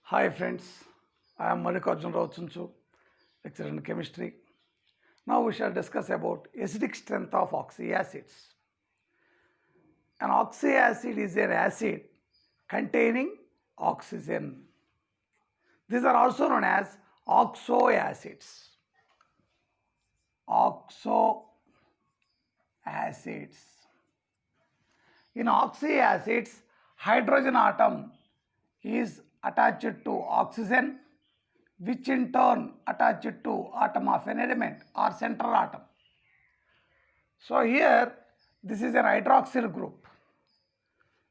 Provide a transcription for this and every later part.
Hi friends, I am Mallikarjun Rao Chunchu, lecturer in chemistry. Now we shall discuss about acidic strength of oxyacids. An oxyacid is an acid containing oxygen. These are also known as oxoacids. Oxoacids. In oxyacids, hydrogen atom is attached to oxygen, which in turn attached to atom of an element or central atom. So here this is an hydroxyl group.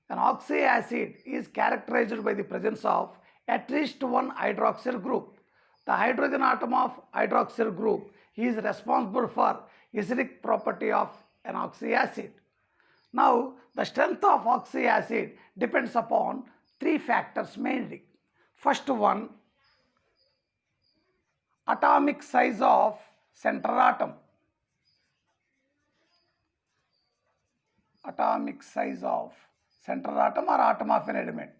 An oxyacid is characterized by the presence of at least one hydroxyl group. The hydrogen atom of hydroxyl group is responsible for acidic property of an oxyacid. Now the strength of oxyacid depends upon three factors mainly. First one, atomic size of central atom. Atomic size of central atom or atom of an element.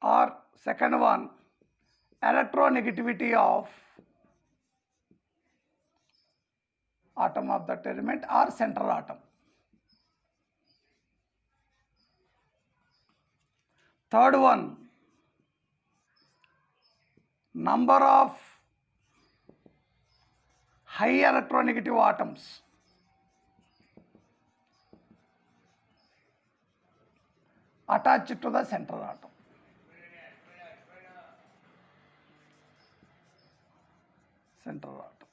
Or second one, electronegativity of atom of that element or central atom. Third one, number of high electronegative atoms. Attached to the central atom. Central atom.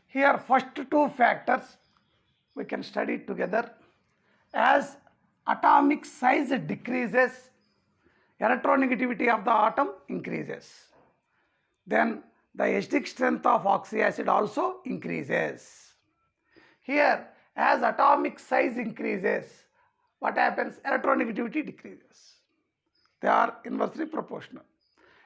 Here first two factors we can study together. As atomic size decreases, electronegativity of the atom increases. Then the acidic strength of oxyacid also increases. Here, as atomic size increases, what happens? Electronegativity decreases. They are inversely proportional.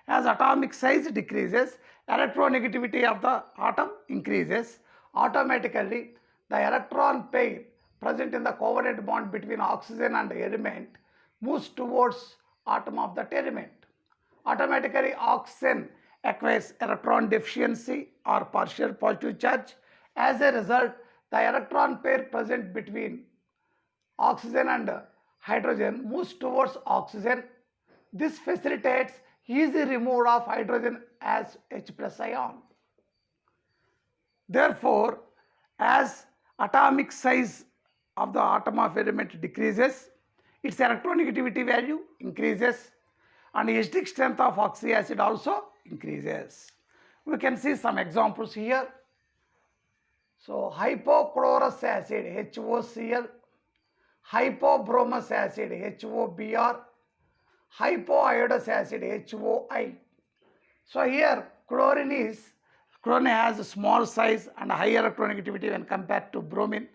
As atomic size decreases, electronegativity of the atom increases. Automatically, the electron pair present in the covalent bond between oxygen and element moves towards atom of that element. Automatically, oxygen acquires electron deficiency or partial positive charge. As a result, the electron pair present between oxygen and hydrogen moves towards oxygen. This facilitates easy removal of hydrogen as H plus ion. Therefore, as atomic size of the atom of element decreases, its electronegativity value increases and acidic strength of oxyacid also increases. We can see some examples here. So hypochlorous acid HOCl, hypobromous acid HOBr, hypoiodous acid HOI. So here chlorine has a small size and high electronegativity when compared to bromine,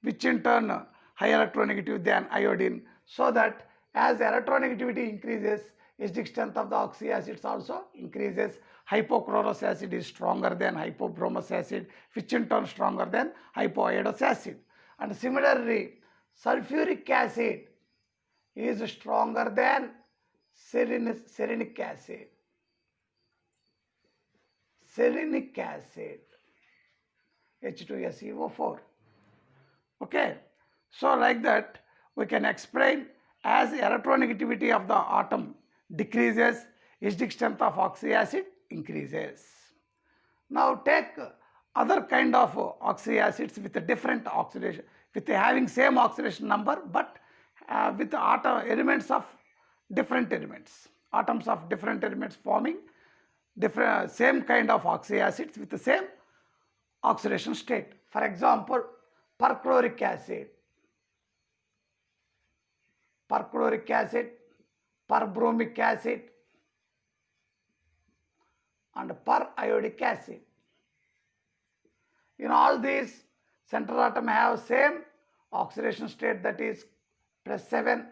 which in turn high electronegative than iodine, so that as electronegativity increases, acidic strength of the oxyacids also increases. Hypochlorous acid is stronger than hypobromous acid, which in turn stronger than hypoiodous acid. And similarly, sulfuric acid is stronger than serinic acid. Serinic acid, H2SeO4. Okay, so like that we can explain as electronegativity of the atom decreases, acidic strength of oxyacid increases. Now take other kind of oxyacids with a different oxidation, with having same oxidation number but with atom elements of different elements, atoms of different elements forming different same kind of oxyacids with the same oxidation state. For example, perchloric acid, perbromic acid, and periodic acid. In all these, central atom have same oxidation state, that is +7.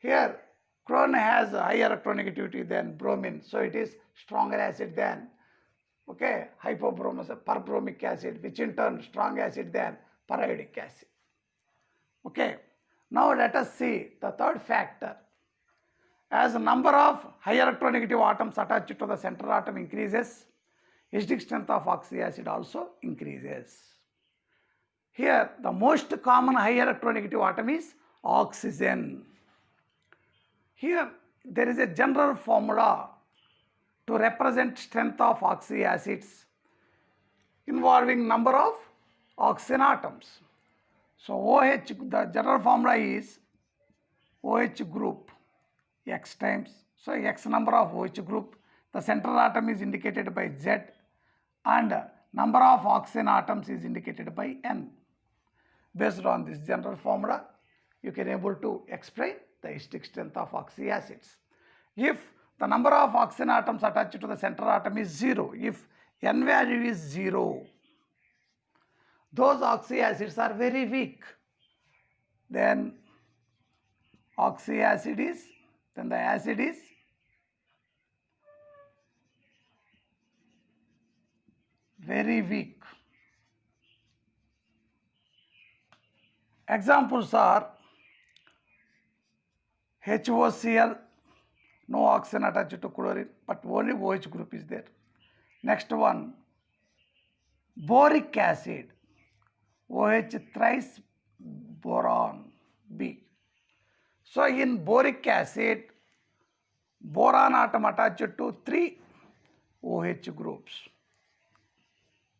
Here chlorine has a higher electronegativity than bromine, so it is stronger acid than Okay, hypobromous perbromic acid, which in turn strong acid than periodic acid. Okay, now let us see the third factor. As the number of high electronegative atoms attached to the center atom increases, acidic strength of oxy acid also increases. Here, the most common high electronegative atom is oxygen. Here, there is a general formula to represent strength of oxy acids involving number of oxygen atoms. So, OH, the general formula is OH group X times. So, X number of OH group, the central atom is indicated by Z and number of oxygen atoms is indicated by N. Based on this general formula, you can able to explain the acidic strength of oxy acids. If the number of oxygen atoms attached to the central atom is 0, if N value is 0, those oxy acids are very weak. Then oxy acid is, then the acid is very weak. Examples are HOCl, no oxygen attached to chlorine, but only OH group is there. Next one, boric acid, OH thrice boron B. So in boric acid, boron atom attached to 3 OH groups,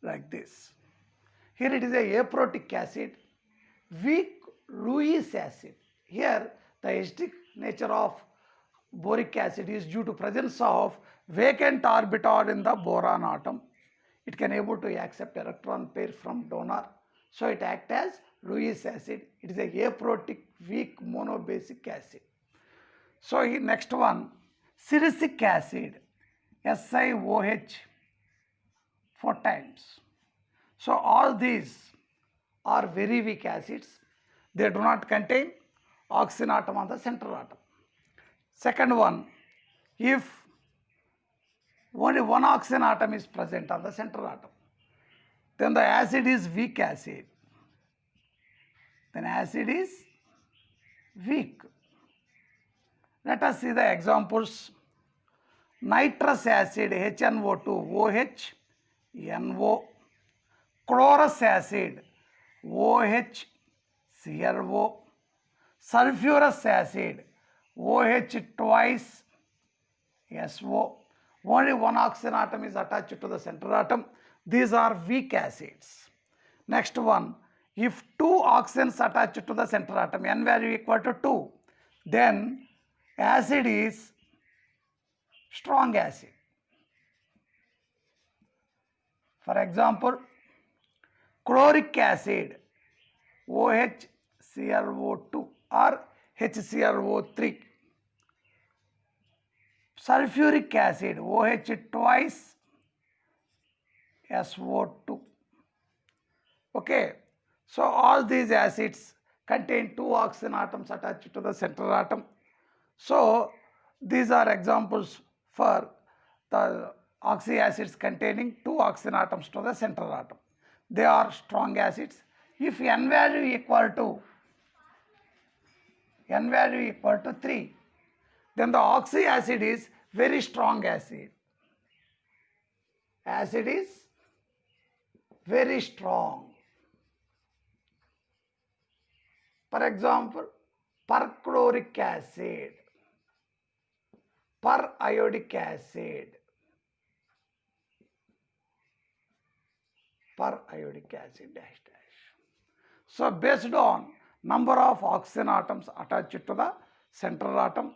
like this. Here it is a aprotic acid, weak Lewis acid. Here the acidic nature of boric acid is due to presence of vacant orbital in the boron atom. It can able to accept electron pair from donor. So it acts as Lewis acid. It is a aprotic weak monobasic acid. So next one, silicic acid, SiOH 4 times. So all these are very weak acids. They do not contain oxygen atom on the central atom. Second one, if only one oxygen atom is present on the central atom, then the acid is weak acid. Then acid is weak. Let us see the examples. Nitrous acid HNO2 OH NO, chlorous acid OH ClO, sulfurous acid OH twice SO. Only one oxygen atom is attached to the central atom. These are weak acids. Next one, if 2 oxygens attached to the central atom, N value equal to 2, then acid is strong acid. For example, chloric acid OHClO2 or HClO3, sulfuric acid OH twice SO2. Okay, so all these acids contain 2 oxygen atoms attached to the central atom. So these are examples for the oxy acids containing 2 oxygen atoms to the central atom. They are strong acids. If N value equal to 3, then the oxy acid is very strong acid. Acid is very strong. For example, perchloric acid, periodic acid, dash dash. So based on number of oxygen atoms attached to the central atom,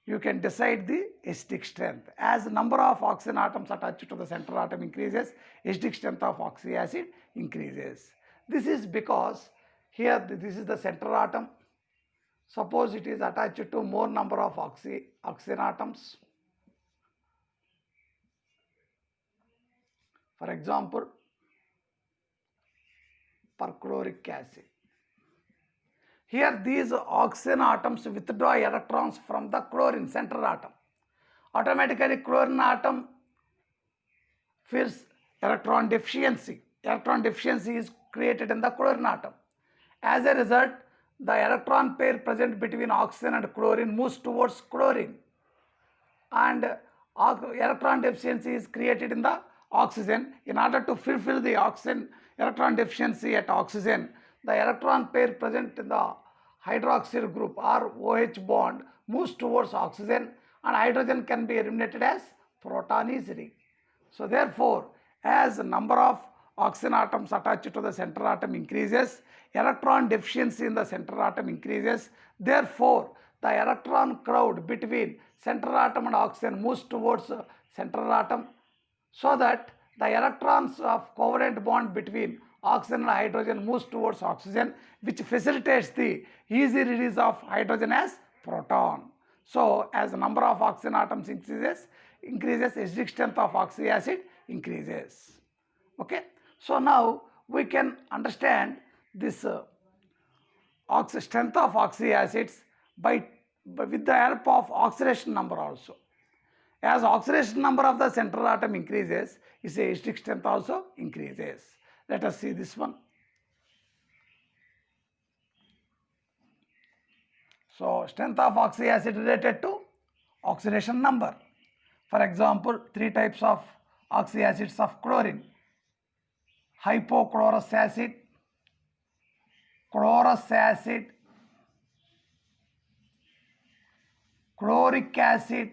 you can decide the acidic strength. As number of oxygen atoms attached to the central atom increases, acidic strength of oxy acid increases. This is because here this is the central atom. Suppose it is attached to more number of oxygen atoms. For example, perchloric acid. Here these oxygen atoms withdraw electrons from the chlorine central atom. Automatically chlorine atom First, electron deficiency. Electron deficiency is created in the chlorine atom. As a result, the electron pair present between oxygen and chlorine moves towards chlorine, and electron deficiency is created in the oxygen. In order to fulfill the oxygen electron deficiency at oxygen, the electron pair present in the hydroxyl group or OH bond moves towards oxygen, and hydrogen can be eliminated as proton easily. So therefore, as the number of oxygen atoms attached to the center atom increases, electron deficiency in the center atom increases. Therefore, the electron crowd between center atom and oxygen moves towards center atom, so that the electrons of covalent bond between oxygen and hydrogen moves towards oxygen, which facilitates the easy release of hydrogen as proton. So as the number of oxygen atoms increases, acidic strength of oxalic acid increases. Okay. So now we can understand this strength of oxalic acids with the help of oxidation number also. As oxidation number of the central atom increases, its acidic strength also increases. Let us see this one. So strength of oxalic acid related to oxidation number. For example, three types of oxalic acids of chlorine: hypochlorous acid, chlorous acid, chloric acid,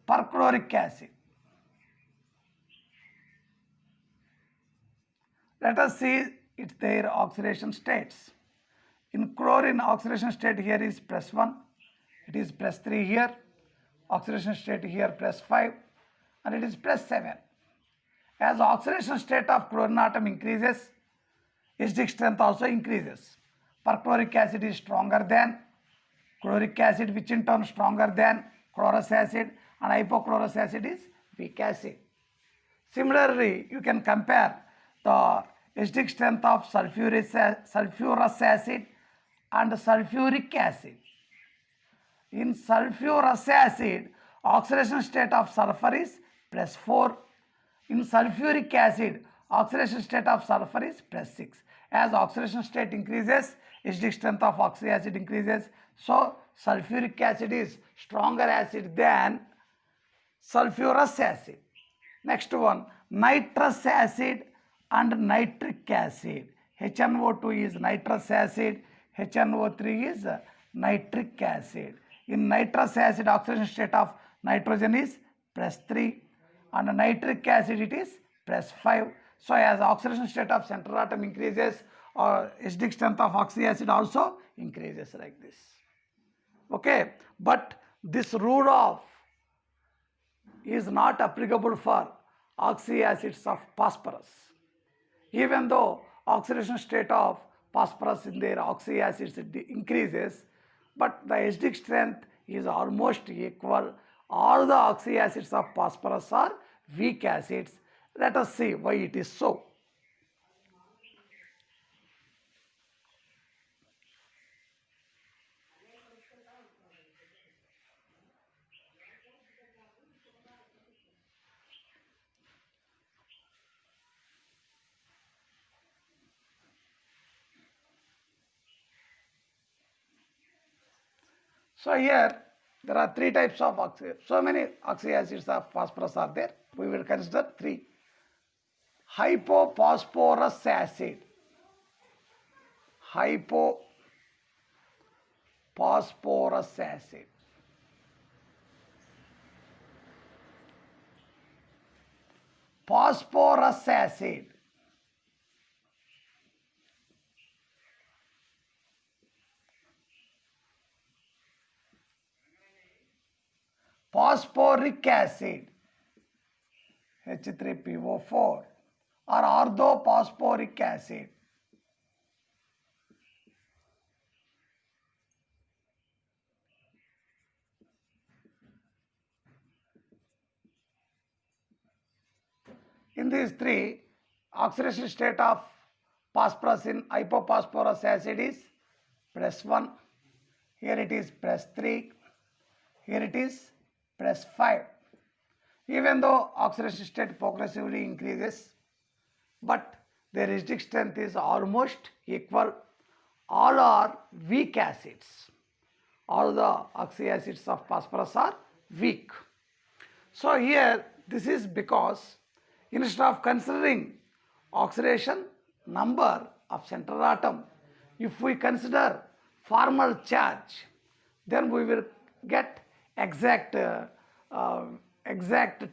perchloric acid. Let us see their oxidation states. In chlorine, oxidation state here is +1, it is +3 here, oxidation state here +5, and it is +7. As oxidation state of chlorine atom increases, acidic strength also increases. Perchloric acid is stronger than chloric acid, which in turn stronger than chlorous acid, and hypochlorous acid is weak acid. Similarly, you can compare the acidic strength of sulfurous acid and sulfuric acid. In sulfurous acid, oxidation state of sulfur is +4. In sulfuric acid, oxidation state of sulfur is +6. As oxidation state increases, acidic strength of oxalic acid increases. So sulfuric acid is stronger acid than sulfurous acid. Next one, nitrous acid and nitric acid. HNO2 is nitrous acid, HNO3 is nitric acid. In nitrous acid, oxidation state of nitrogen is +3, and nitric acid it is +5. So as oxidation state of central atom increases, acidic strength of oxalic acid also increases like this. Okay, but this rule of is not applicable for oxalic acids of phosphorus. Even though oxidation state of phosphorus in their oxalic acids increases, but the acidic strength is almost equal. All the oxalic acids of phosphorus are weak acids. Let us see why it is so. So here there are three types of oxalic. So many oxalic acids of phosphorus are there. We will consider three. Hypophosphorous acid. Hypophosphorous acid. Phosphorus acid. Phosphoric acid, H3PO4, or orthophosphoric acid. In these three, oxidation state of phosphorus in hypophosphorous acid is +1. Here it is +3. Here it is +5. Even though oxidation state progressively increases, but their acidic strength is almost equal. All are weak acids. All the oxyacids of phosphorus are weak. So here this is because instead of considering oxidation number of central atom, if we consider formal charge, then we will get exact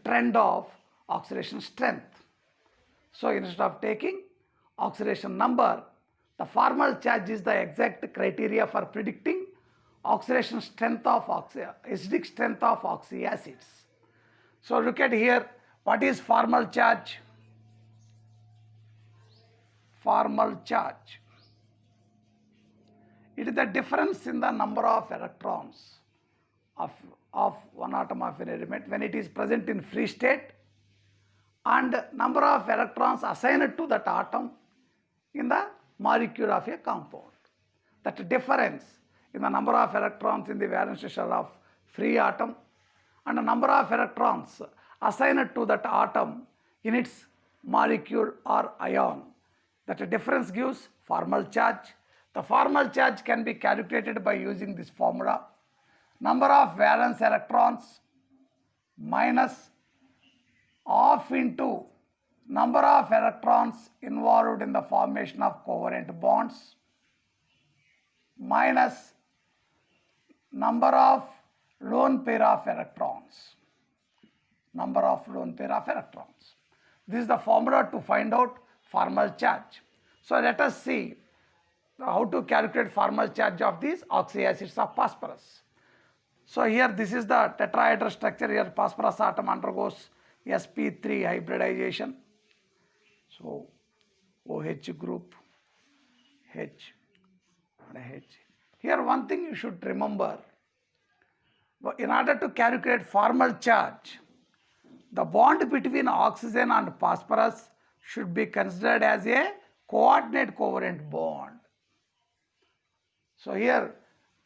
trend of oxidation strength. So instead of taking oxidation number, the formal charge is the exact criteria for predicting oxidation strength of acidic strength of oxyacids. So look at here, what is formal charge? Formal charge. It is the difference in the number of electrons of one atom of an element when it is present in free state and number of electrons assigned to that atom in the molecule of a compound. That difference in the number of electrons in the valence shell of free atom and the number of electrons assigned to that atom in its molecule or ion. That difference gives formal charge. The formal charge can be calculated by using this formula. Number of valence electrons minus half into number of electrons involved in the formation of covalent bonds minus number of lone pair of electrons. Number of lone pair of electrons. This is the formula to find out formal charge. So let us see how to calculate formal charge of these oxyacids of phosphorus. So here this is the tetrahedral structure. Here phosphorus atom undergoes sp3 hybridization. So OH group, H and H. Here one thing you should remember, in order to calculate formal charge, the bond between oxygen and phosphorus should be considered as a coordinate covalent bond. So here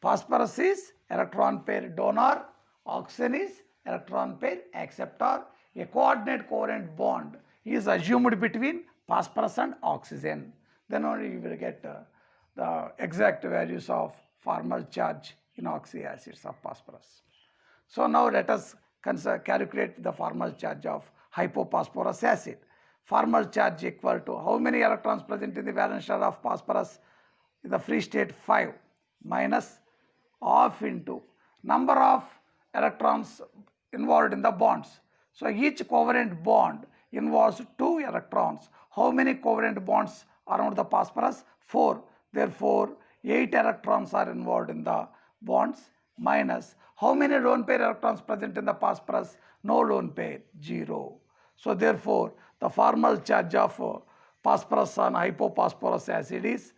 phosphorus is electron pair donor, oxygen is electron pair acceptor. A coordinate covalent bond is assumed between phosphorus and oxygen. Then only you will get the exact values of formal charge in oxyacids of phosphorus. So now let us calculate the formal charge of hypophosphorous acid. Formal charge equal to how many electrons present in the valence shell of phosphorus in the free state 5 minus half into number of electrons involved in the bonds. So each covalent bond involves 2 electrons. How many covalent bonds around the phosphorus? 4. Therefore 8 electrons are involved in the bonds minus how many lone pair electrons present in the phosphorus? No lone pair, 0. So therefore the formal charge of phosphorus on hypophosphorous acid is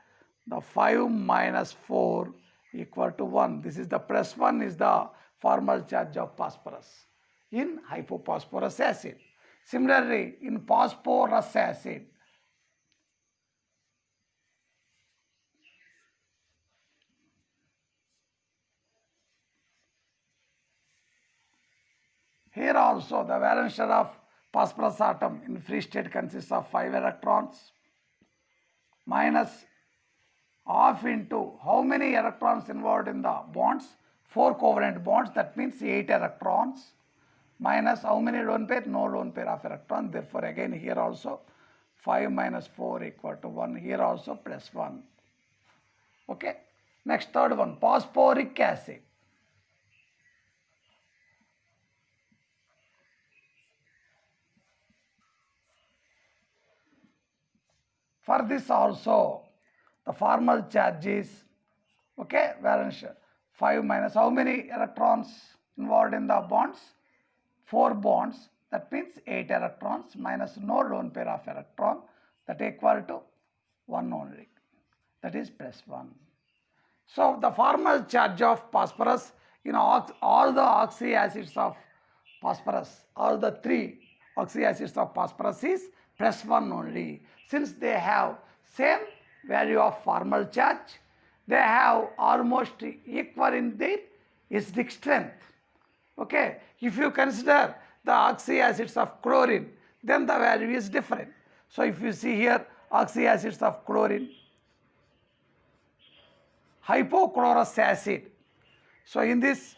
the 5 minus 4 equal to 1. This is the plus 1 is the formal charge of phosphorus in hypophosphorous acid. Similarly, in phosphorus acid, here also the valence shell of phosphorus atom in free state consists of 5 electrons minus half into how many electrons involved in the bonds? 4 covalent bonds, that means 8 electrons minus how many lone pair? No lone pair of electron. Therefore again here also 5 minus 4 equal to 1. Here also plus 1. Okay. Next third one, phosphoric acid. For this also the formal charge is, okay, valence 5 minus how many electrons involved in the bonds? 4 bonds, that means 8 electrons minus no lone pair of electron, that equal to 1 only, that is plus 1. So the formal charge of phosphorus in all the oxyacids of phosphorus, all the 3 oxyacids of phosphorus is plus 1 only. Since they have same value of formal charge, they have almost equal in their acidic strength. Okay, if you consider the oxyacids of chlorine, then the value is different. So if you see here oxyacids of chlorine, hypochlorous acid. So in this,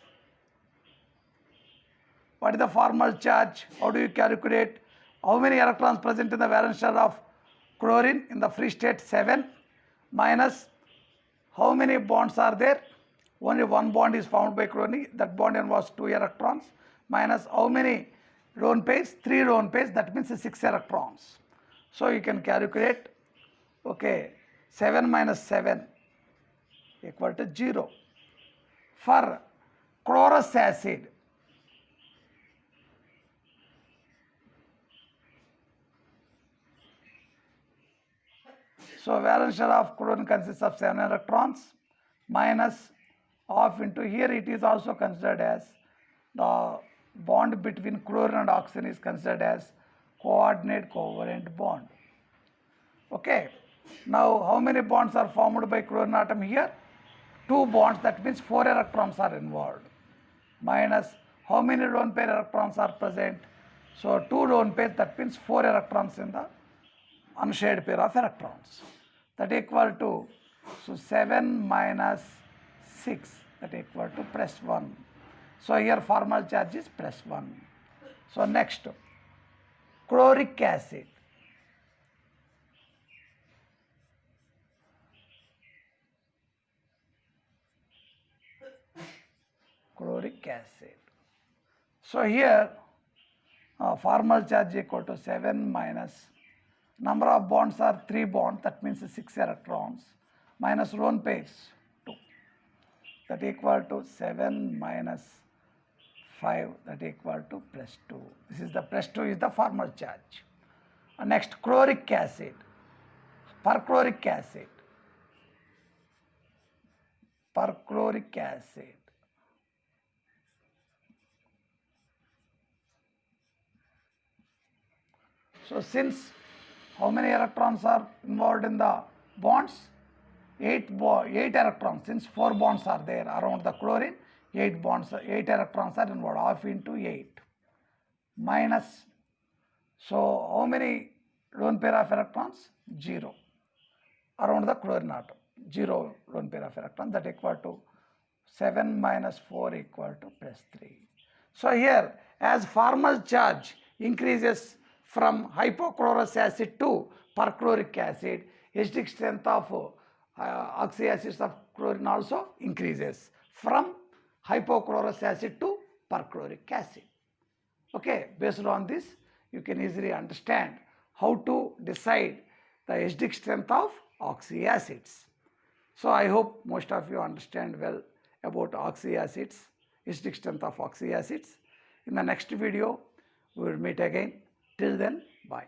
what is the formal charge? How do you calculate? How many electrons present in the valence shell of chlorine in the free state? 7 minus how many bonds are there? Only one bond is found by chlorine. That bond involves 2 electrons. Minus how many lone pairs? 3 lone pairs. That means 6 electrons. So you can calculate. Okay, 7 minus 7 equal to 0. For chlorous acid, so valence shell of chlorine consists of 7 electrons minus half into, here it is also considered as the bond between chlorine and oxygen is considered as coordinate covalent bond. Okay. Now how many bonds are formed by chlorine atom here? 2 bonds, that means 4 electrons are involved. Minus how many lone pair electrons are present? So 2 lone pairs, that means 4 electrons in the unshared pair of electrons. That equal to, so 7 minus 6, that equal to plus 1. So here formal charge is plus 1. So next, chloric acid. Chloric acid. So here formal charge equal to 7 minus number of bonds are 3 bonds, that means 6 electrons, minus lone pairs 2, that equal to 7 minus 5, that equal to plus 2. This is the plus 2 is the formal charge. Next, chloric acid. Perchloric acid. Perchloric acid. So since how many electrons are involved in the bonds? 8 electrons. Since 4 bonds are there around the chlorine, 8 electrons are involved. Half into 8 minus. So how many lone pair of electrons? 0 around the chlorine atom. 0 lone pair of electrons, that equal to 7 minus 4 equal to plus 3. So here, as formal charge increases from hypochlorous acid to perchloric acid, acidic strength of oxyacids of chlorine also increases from hypochlorous acid to perchloric acid. Okay, based on this, you can easily understand how to decide the acidic strength of oxyacids. So I hope most of you understand well about oxyacids, acidic strength of oxyacids. In the next video, we will meet again. Till then, bye.